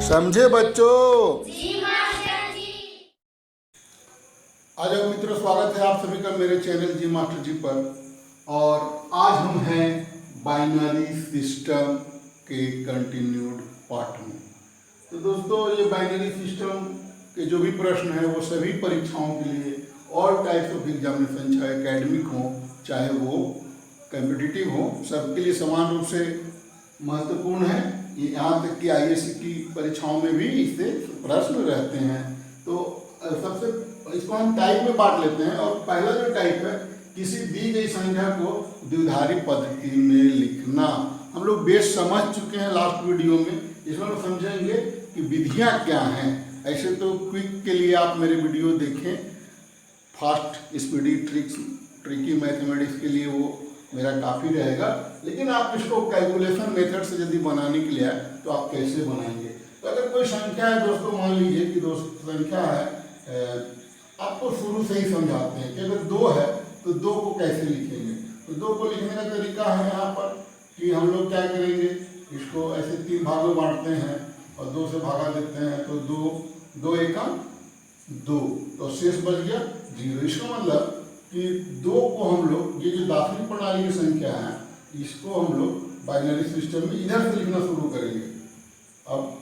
समझे बच्चों? जी मास्टर जी। आज मित्रों, स्वागत है आप सभी का मेरे चैनल जी मास्टर जी पर। और आज हम हैं बाइनरी सिस्टम के कंटिन्यूड पार्ट में। तो दोस्तों, ये बाइनरी सिस्टम के जो भी प्रश्न हैं वो सभी परीक्षाओं के लिए, ऑल टाइप्स ऑफ एग्जामिनेशन, चाहे एकेडमिक हो चाहे वो कॉम्पिटिटिव हो, सबके लिए समान रूप से महत्वपूर्ण है। ये यहाँ तक कि आईएएस की परीक्षाओं में भी इससे प्रश्न रहते हैं। तो सबसे इसको हम टाइप में बांट लेते हैं। और पहला जो टाइप है, किसी दी गई संख्या को द्विधारी पद्धति में लिखना। हम लोग बेस समझ चुके हैं लास्ट वीडियो में। इसमें हम समझेंगे कि विधियाँ क्या हैं। ऐसे तो क्विक के लिए आप मेरे वीडियो देखें, फास्ट स्पीडी ट्रिकी मैथमेटिक्स के लिए वो मेरा काफ़ी रहेगा। लेकिन आप इसको कैलकुलेशन मेथड से यदि बनाने के लिए आए तो आप कैसे बनाएंगे। तो अगर कोई संख्या है दोस्तों, मान लीजिए कि दोस्त संख्या है, आपको शुरू से ही समझाते हैं कि अगर 2 है तो 2 को कैसे लिखेंगे। तो 2 को लिखने का तरीका है यहाँ पर कि हम लोग क्या करेंगे, इसको ऐसे 3 भागों में बांटते हैं और 2 से भागा देते हैं। तो 2 एकम 2, तो शेष बच गया 0। इसका मतलब कि 2 को हम लोग, ये जो दाखिली प्रणाली की संख्या है, इसको हम लोग बाइनरी सिस्टम में इधर से लिखना शुरू करेंगे। अब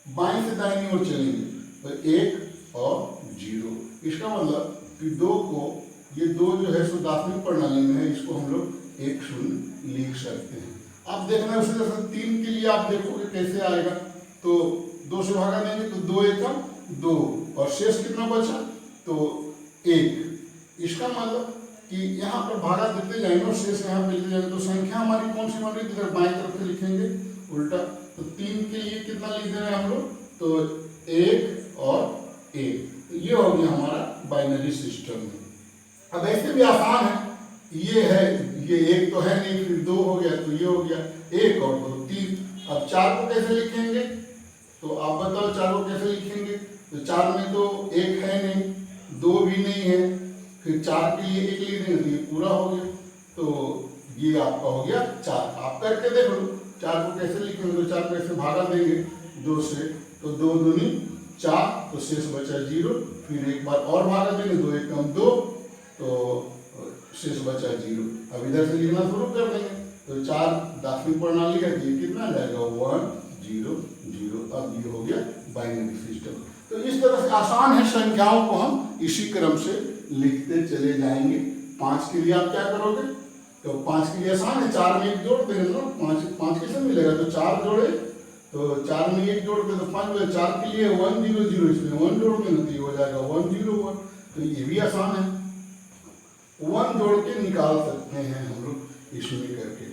बाएं से दाहिनी ओर चलेंगे तो 1 और 0। इसका मतलब कि 2 को, ये 2 जो है सो दाखिली प्रणाली में है, इसको हम लोग 1 0 लिख सकते हैं। आप देखना उसी तरह से 3 के लिए आप देखोगे कैसे आएगा। तो 2 से भागा देंगे तो 2 एकम 2 और शेष कितना बचा, तो 1। इसका मतलब कि यहाँ पर भागा देते जाएंगे और शेष यहाँ मिलते जाएंगे। तो संख्या हमारी कौन सी बन रही है, बाएं तरफ से लिखेंगे उल्टा। तो 3 के लिए कितना लिख दे रहे हैं हम लोग, तो 1 और 1। तो ये हो गया हमारा बाइनरी सिस्टम में। अब ऐसे भी आसान है, ये है, ये 1 तो है नहीं, फिर 2 हो गया, तो ये हो गया 1 और 2 3। अब 4 को कैसे लिखेंगे, तो आप बताओ 4 को कैसे लिखेंगे। तो 4 में तो 1 है नहीं, 2 भी नहीं है, फिर 4 के लिए 1 लिख देंगे तो ये पूरा हो गया। तो ये आपका हो गया 4। आप करके देख लो 4 को कैसे लिखेंगे। तो 4 को ऐसे भागा देंगे 2 से, तो 2 दूनी 4, तो शेष बचा 0। फिर एक बार और भागा देंगे, 2 एकम 2, तो शेष बचा 0। अब इधर से लिखना शुरू कर देंगे। तो 4 दाखिली प्रणाली है, ये कितना आ जाएगा 1 0 0। अब ये हो गया बाइनरी सिस्टम। तो इस तरह से आसान है, संख्याओं को हम इसी क्रम से लिखते चले जाएंगे। 5 के लिए आप क्या करोगे, तो 5 के लिए आसान है, 4 में 1 जोड़ देंगे ना। 5 कैसे मिलेगा, तो 4 जोड़े, तो 4 में 1 जोड़ दे तो 5 मिलेगा। 4 के लिए 1 0 0, इसमें 1 जोड़ देंगे तो ये हो जाएगा 1 0 1। तो ये भी आसान है, 1 जोड़ के निकाल सकते हैं हम लोग इसमें करके।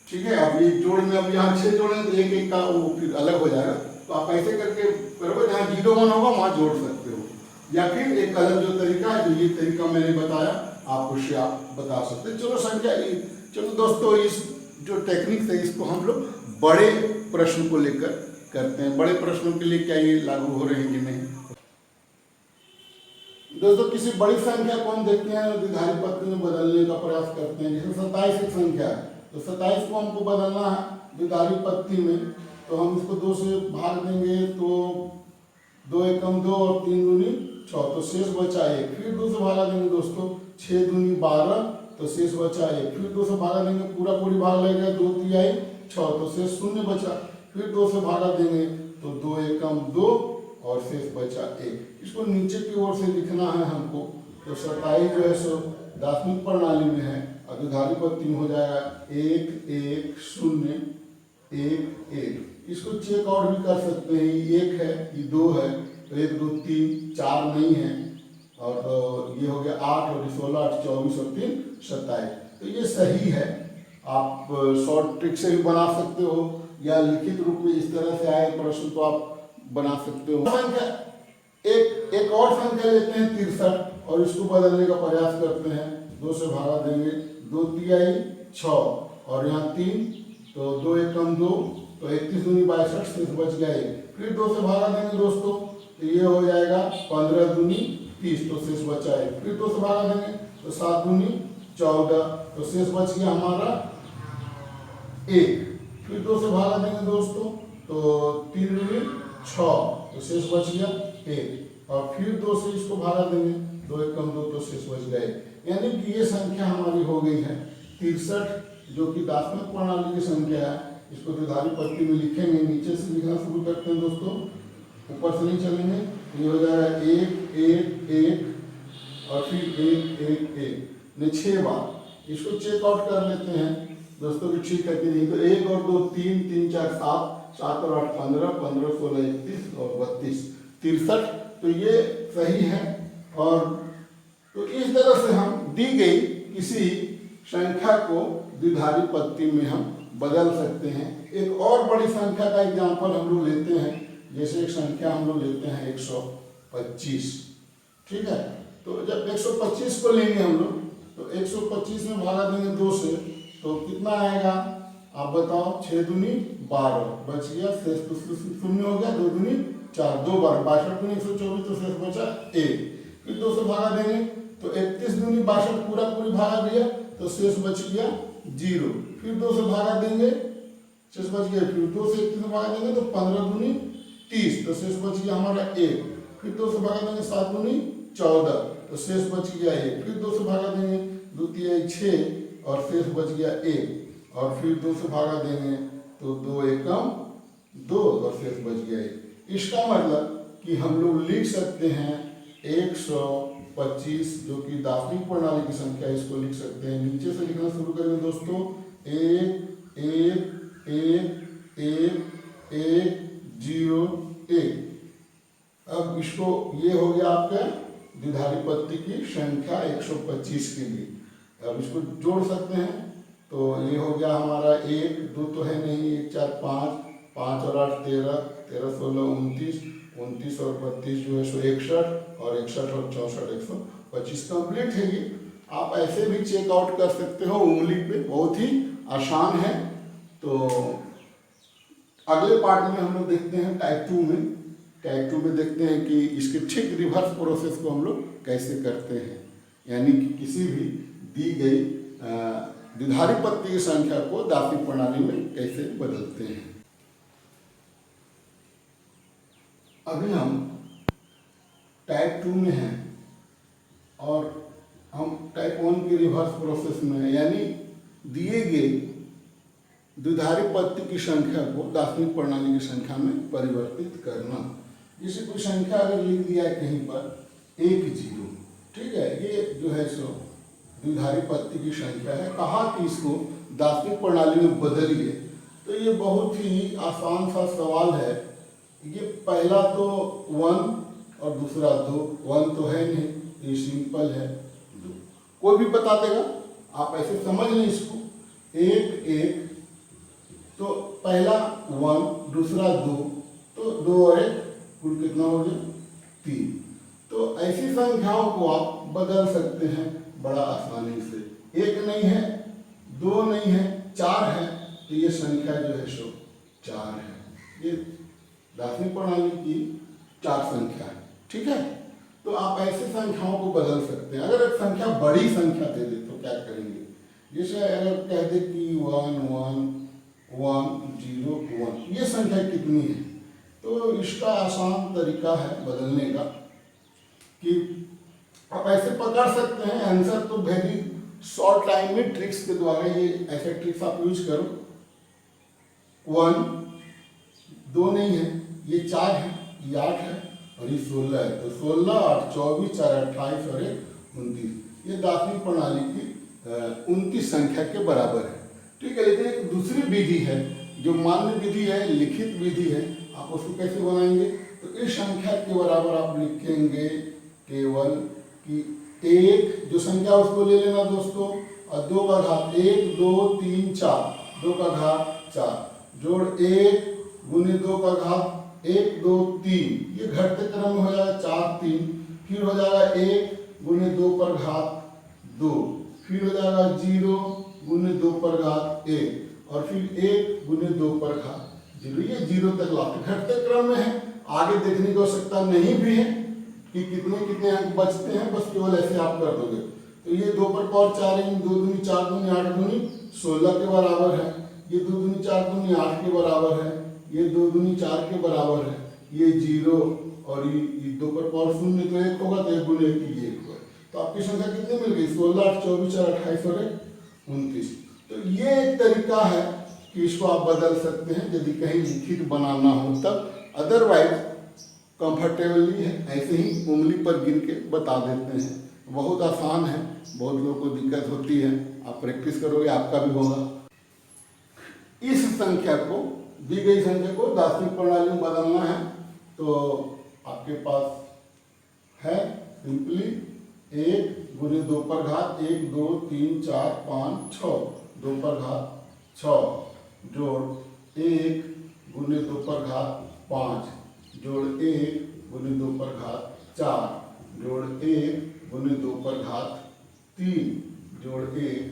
ठीक है। अब ये जोड़ में, अब यहाँ 6 जोड़ेंगे तो 1 1 का वो फिर अलग हो जाएगा। तो आप ऐसे करके करोगे, जहाँ 0 1 होगा वहाँ जोड़ सकते हो। या फिर एक अलग जो तरीका है, जो ये तरीका मैंने बताया, आप उससे आप बता सकते हैं। चलो संख्या, चलो दोस्तों, इस जो टेक्निक है इसको हम लोग बड़े प्रश्न को लेकर करते हैं। बड़े प्रश्नों के लिए क्या ये लागू हो रहे हैं कि नहीं। दोस्तों, किसी बड़ी संख्या को हम देखते हैं द्विधारी पद्धति में बदलने का प्रयास करते हैं। जैसे 27 एक संख्या है, तो 27 को हमको बदलना है द्विधारी पद्धति में। तो हम इसको 2 से भाग देंगे, तो 2 एकम 2 और 3 दूनी 6, तो शेष बचा 1। फिर 2 से भागा देंगे दोस्तों, 6 दूनी 12, तो शेष बचा 1। फिर 2 से भागा देंगे, पूरी भाग लगेगा, 2 तिहाई 6, तो शेष 0 बचा। फिर 2 से भागा देंगे तो 2 एकम 2 और शेष बचा 1। इसको नीचे की ओर से लिखना है हमको। तो 27 जो है सो दार्शनिक प्रणाली में है, और द्विधारी पद्धति में हो जाएगा 1 1 0 1 1। इसको चेक आउट भी कर सकते हैं, 1 है, ये 2 है, तो 1 2 3 4 नहीं है, और तो ये हो गया 8 और 16 8 24 और 3 27। तो ये सही है। आप शॉर्ट ट्रिक से भी बना सकते हो, या लिखित रूप में इस तरह से आए प्रश्न तो आप बना सकते हो। संख्या एक और संख्या लेते हैं 63, और इसको बदलने का प्रयास करते हैं। 2 से भागा देंगे, 2 तिहाई 6 और यहाँ 3, तो 2 एकम 2, तो 31 दूनी 62, शेष बच गया 1। फिर 2 से भागा देंगे दोस्तों, तो ये हो जाएगा 15 दूनी 30, तो शेष बचा 1। फिर 2 से भागा देंगे तो 7 दूनी 14, तो शेष बच गया हमारा 1। फिर 2 से भागा देंगे दोस्तों, तो 3 दूनी 6, तो शेष बच गया 1, और फिर 2 से इसको भागा देंगे, 2 एकम 2, तो शेष बच गया 1। यानी कि ये संख्या हमारी हो गई है 63, जो कि दार्शनिक प्रणाली की संख्या है। इसको द्विधारी पत्ती में लिखेंगे, नीचे से लिखना शुरू करते हैं दोस्तों, ऊपर से नहीं चलेंगे। ये हो जाएगा 1 1 1 और फिर 1 1 1 ने 6 बार। इसको चेकआउट कर लेते हैं दोस्तों कि ठीक है कि नहीं। तो 1 और 2 3 3 4 7 7 और 8 15 15 16 31 और 32 63, तो ये सही है। और तो इस तरह से हम दी गई किसी संख्या को द्विधारी पत्ती में हम बदल सकते हैं। एक और बड़ी संख्या का एग्जाम्पल हम लोग लेते हैं, जैसे एक संख्या हम लोग लेते हैं 125, ठीक है। तो जब 125 को लेंगे हम लोग, तो 125 में भागा देंगे 2 से, तो कितना आएगा आप बताओ। 6 दूनी 12 बच गया, शेष तो शून्य हो गया, 2 दूनी 4, 2 बार 62 दूनी 124, तो शेष बचा 1। फिर 2 से भागा देंगे, तो 31 दूनी 62 पूरा पूरी भागा दिया, तो शेष बच गया 0। फिर 2 से भागा देंगे, शेष बच गया। फिर 2 से 31 में भागा देंगे, तो 15 दूनी 30, तो शेष बच गया हमारा 1। फिर 2 से भागा देंगे 7 दूनी 14, तो शेष बच गया 1। फिर 2 से भागा देंगे 2 3 6 और शेष बच गया 1। और फिर 2 से भागा देंगे, तो 2 एकम 2 और शेष बच गया 1। इसका मतलब कि हम लोग लिख सकते हैं 125, जो कि दार्शनिक प्रणाली की संख्या, इसको लिख सकते हैं। नीचे से लिखना शुरू करेंगे दोस्तों, 1 1 1 1 1 0 1। अब इसको, ये हो गया आपका द्विधारी पत्ती की संख्या 125 के लिए। अब इसको जोड़ सकते हैं, तो ये हो गया हमारा 1 2 तो है नहीं, 1 4 5 5 और 8 13 13 16 29 29 और 32 जो है 161 और 61 और 64 125 कंप्लीट है। ये आप ऐसे भी चेकआउट कर सकते हो उंगली पे, बहुत ही आसान है। तो अगले पार्ट में हम लोग देखते हैं टाइप 2 में। टाइप 2 में देखते हैं कि इसके ठीक रिवर्स प्रोसेस को हम लोग कैसे करते हैं, यानी कि किसी भी दी गई द्विधारी पत्ती की संख्या को दार्शनिक प्रणाली में कैसे बदलते हैं। अभी हम टाइप 2 में हैं और हम टाइप 1 की रिवर्स प्रोसेस में हैं, यानी दिए गए द्विधारी पत्ती की संख्या को दार्शनिक प्रणाली की संख्या में परिवर्तित करना। जैसे कोई संख्या अगर लिख दिया है कहीं पर 1 0, ठीक है, ये जो है सो द्विधारी पत्ती की संख्या है। कहा कि इसको दार्शनिक प्रणाली में बदलिए, तो ये बहुत ही आसान सा सवाल है। ये पहला तो 1 और दूसरा 2, 1 तो है नहीं, ये सिंपल है, 2 कोई भी बता देगा, आप ऐसे समझ लें इसको। 1 1, तो पहला 1 दूसरा 2, तो 2 और 1 कुल कितना हो गया 3। तो ऐसी संख्याओं को आप बदल सकते हैं बड़ा आसानी से। 1 नहीं है, 2 नहीं है, 4 है, तो ये संख्या जो है सो 4 है। ये दार्शनिक प्रणाली की 4 संख्या है, ठीक है। तो आप ऐसे संख्याओं को बदल सकते हैं। अगर एक संख्या बड़ी संख्या दे दे तो क्या करेंगे, जैसे अगर कह दे कि 1 1 1 0 1, ये संख्या कितनी है, तो इसका आसान तरीका है बदलने का कि आप ऐसे पकड़ सकते हैं आंसर। तो वेरी शॉर्ट टाइम में ट्रिक्स के द्वारा ये ऐसे ट्रिक्स आप यूज करो। 1 2 नहीं है, ये 4 है, ये 8 है और ये 16 है, तो 16 8 24 4 28 और 1 29, ये दार्शनिक प्रणाली की 29 संख्या के बराबर है, ठीक है। लेकिन एक दूसरी विधि है जो मान्य विधि है, लिखित विधि है। आप उसको कैसे बनाएंगे, तो इस संख्या के बराबर आप लिखेंगे केवल कि 1 जो संख्या उसको ले लेना दोस्तों, और 2 का घात 1 2 3 4, 2 का घात 4 जोड़ 1 गुने 2 का घात 1 2 3, ये घटते क्रम में हो जाएगा 4 3, फिर हो जाएगा 1 गुने 2 पर घात 2, फिर हो जाएगा 0 गुने 2 पर घात 1 और फिर 1 गुने 2 पर घात 0, ये 0 तक लाते घटते क्रम में है। आगे देखने की आवश्यकता नहीं भी है कि कितने कितने अंक बचते हैं, बस केवल ऐसे आप कर दोगे। तो ये 2 पर पावर 4 है, 2 दूनी 4 दूनी 8 दूनी 16 के बराबर है, ये 2 दूनी 4 दूनी 8 के बराबर है, ये 2 दूनी 4 के बराबर है, ये 0 और ये 2 पर पावर 0 तो 1 होगा, तो 1 गुने 1 ये 1 होगा। तो आपकी संख्या कितनी मिल गई? 16, 8, 24, 4, 28 और 29। तो ये एक तरीका है कि इसको आप बदल सकते हैं यदि कहीं लिखित बनाना हो तब। अदरवाइज कंफर्टेबली है ऐसे ही उंगली पर गिन के बता देते हैं। बहुत आसान है, बहुत लोगों को दिक्कत होती है, आप प्रैक्टिस करोगे आपका भी होगा। इस संख्या को, दी गई संख्या को दार्शनिक प्रणाली में बदलना है तो आपके पास है सिंपली 1 गुने 2 पर घात 1, 2, 3, 4, 5, 6, 2 पर घात 6 जोड़ 1 गुने 2 पर घात 5 जोड़ 1 गुने 2 पर घात 4 जोड़ 1 गुने 2 पर घात 3 जोड़ 1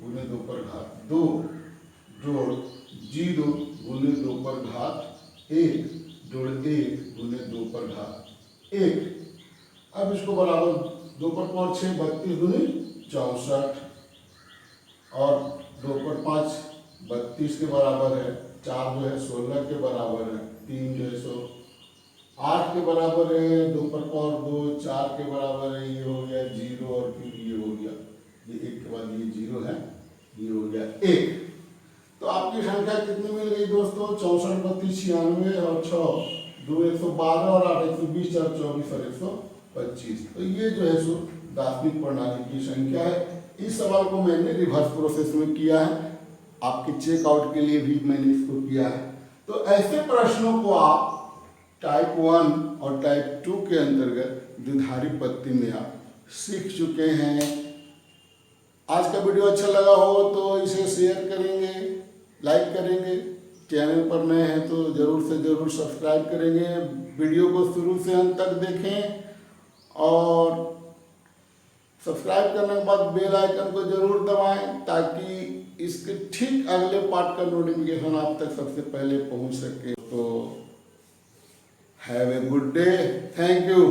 गुने 2 पर घात 2 जोड़ 0 गुने 2 पर घात 1 जोड़ 1 गुने 2 पर घात 1। अब इसको बराबर 2 पर पावर 6 32 गुने 64 और 2 पर 5 32 के बराबर है, 4 जो है 16 के बराबर है, 3 जो है 8 के बराबर है, 2 पर पावर 2 4 के बराबर है, ये हो गया 0 और फिर ये हो गया, ये 1 के बाद ये 0 है, ये हो गया 1। तो आपकी संख्या कितनी मिल गई दोस्तों? 64, 32, 96 और 6 2 112 और 8 120 और 24 और 125। तो ये जो है सो दार्शनिक प्रणाली की संख्या है। इस सवाल को मैंने रिवर्स प्रोसेस में किया है, आपके चेकआउट के लिए भी मैंने इसको किया है। तो ऐसे प्रश्नों को आप टाइप 1 और टाइप 2 के अंतर्गत द्विधारी पत्ती में आप सीख चुके हैं। आज का वीडियो अच्छा लगा हो तो इसे शेयर करेंगे, लाइक करेंगे, चैनल पर नए हैं तो ज़रूर से ज़रूर सब्सक्राइब करेंगे, वीडियो को शुरू से अंत तक देखें और सब्सक्राइब करने के बाद बेल आइकन को ज़रूर दबाएं ताकि इसके ठीक अगले पार्ट का नोटिफिकेशन आप तक सबसे पहले पहुंच सके। तो have a good day, thank you.